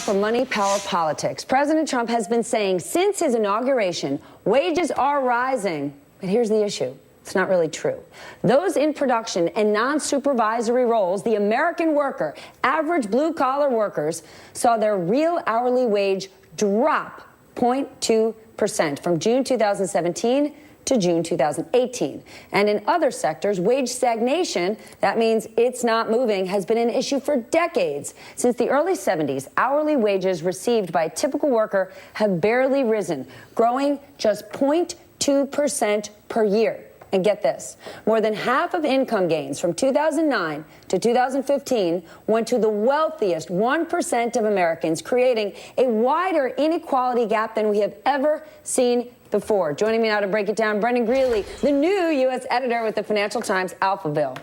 for money, power, politics. President Trump has been saying since his inauguration, wages are rising. But here's the issue. It's not really true. Those in production and non-supervisory roles, the American worker, average blue-collar workers, saw their real hourly wage drop 0.2% from June 2017 to June 2018. And in other sectors, wage stagnation, that means it's not moving, has been an issue for decades. Since the early 70s, hourly wages received by a typical worker have barely risen, growing just 0.2% per year. And get this, more than half of income gains from 2009 to 2015 went to the wealthiest 1% of Americans, creating a wider inequality gap than we have ever seen before. Joining me now to break it down, Brendan Greeley, the new U.S. editor with the Financial Times Alphaville.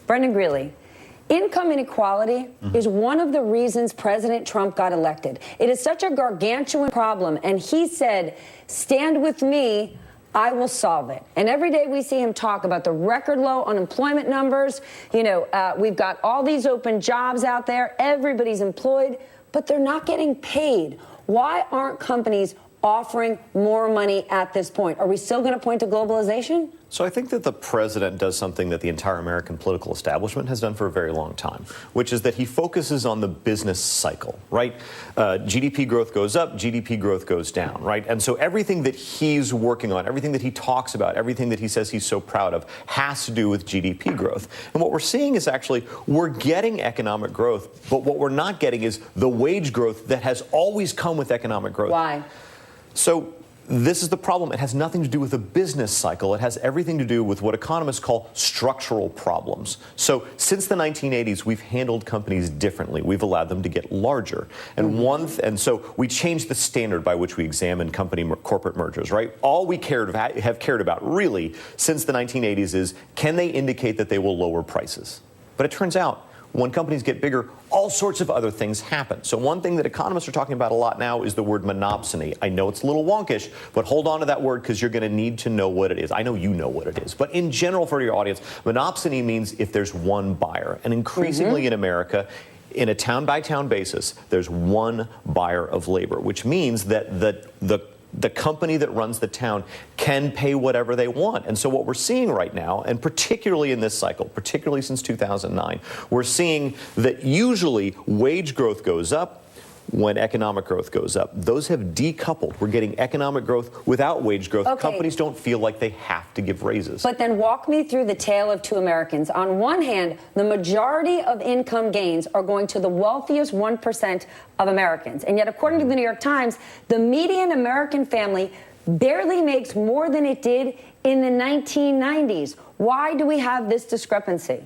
Brendan Greeley, income inequality is one of the reasons President Trump got elected. It is such a gargantuan problem, and he said, stand with me, I will solve it. And every day we see him talk about the record low unemployment numbers. You know, we've got all these open jobs out there. Everybody's employed, but they're not getting paid. Why aren't companies offering more money at this point? Are we still going to point to globalization? So I think that the president does something that the entire American political establishment has done for a very long time, which is that he focuses on the business cycle, right? GDP growth goes up, GDP growth goes down, right? And so everything that he's working on, everything that he talks about, everything that he says he's so proud of has to do with GDP growth. And what we're seeing is actually we're getting economic growth, but what we're not getting is the wage growth that has always come with economic growth. Why? So this is the problem. It has nothing to do with a business cycle. It has everything to do with what economists call structural problems. So since the 1980s, we've handled companies differently. We've allowed them to get larger. And and so we changed the standard by which we examine corporate mergers, right? All we have cared about really since the 1980s is, can they indicate that they will lower prices? But it turns out when companies get bigger, all sorts of other things happen. So one thing that economists are talking about a lot now is the word monopsony. I know it's a little wonkish, but hold on to that word because you're going to need to know what it is. I know you know what it is. But in general, for your audience, monopsony means if there's one buyer. And increasingly in America, in a town-by-town basis, there's one buyer of labor, which means that the company that runs the town can pay whatever they want. And so what we're seeing right now, and particularly in this cycle, particularly since 2009, we're seeing that usually wage growth goes up when economic growth goes up. Those have decoupled. We're getting economic growth without wage growth. Okay. Companies don't feel like they have to give raises. But then walk me through the tale of two Americans. On one hand, the majority of income gains are going to the wealthiest 1% of Americans. And yet, according to the New York Times, the median American family barely makes more than it did in the 1990s. Why do we have this discrepancy?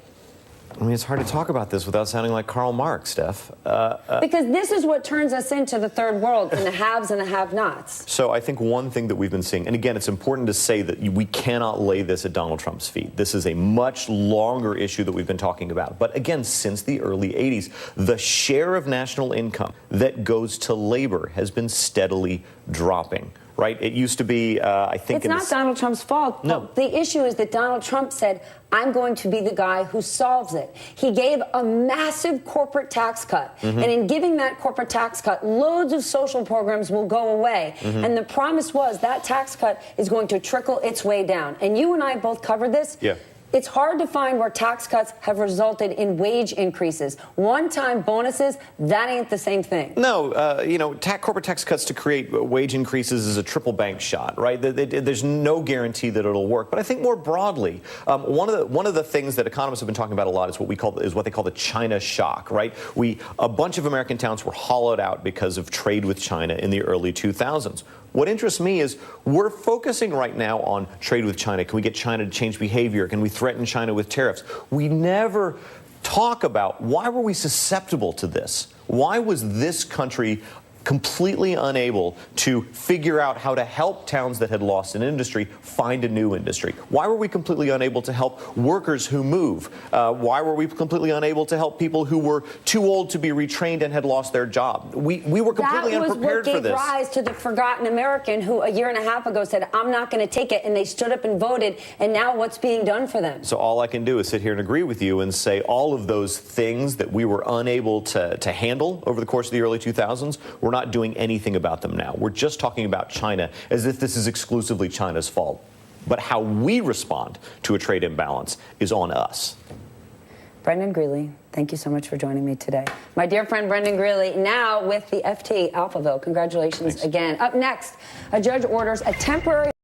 I mean, it's hard to talk about this without sounding like Karl Marx, Steph. Because this is what turns us into the third world and the haves and the have-nots. So I think one thing that we've been seeing, and again, it's important to say that we cannot lay this at Donald Trump's feet. This is a much longer issue that we've been talking about. But again, since the early 80s, the share of national income that goes to labor has been steadily dropping. Right? It used to be, I think... It's not Donald Trump's fault. No. The issue is that Donald Trump said, I'm going to be the guy who solves it. He gave a massive corporate tax cut. And in giving that corporate tax cut, loads of social programs will go away. And the promise was that tax cut is going to trickle its way down. And you and I both covered this. Yeah. It's hard to find where tax cuts have resulted in wage increases. One-time bonuses, that ain't the same thing. No, you know, corporate tax cuts to create wage increases is a triple bank shot, right? There's no guarantee that it'll work. But I think more broadly, one of the things that economists have been talking about a lot is what they call the China shock, right? A bunch of American towns were hollowed out because of trade with China in the early 2000s. What interests me is we're focusing right now on trade with China. Can we get China to change behavior? Can we threaten China with tariffs? We never talk about why were we susceptible to this? Why was this country completely unable to figure out how to help towns that had lost an industry find a new industry? Why were we completely unable to help workers who move? Why were we completely unable to help people who were too old to be retrained and had lost their job? We were completely unprepared for this. That was what gave rise to the forgotten American who a year and a half ago said, I'm not going to take it, and they stood up and voted, and now what's being done for them? So all I can do is sit here and agree with you and say all of those things that we were unable to handle over the course of the early 2000s, we're not doing anything about them now. We're just talking about China as if this is exclusively China's fault. But how we respond to a trade imbalance is on us. Brendan Greeley, thank you so much for joining me today. My dear friend Brendan Greeley, now with the FT Alphaville. Congratulations again. Up next, a judge orders a temporary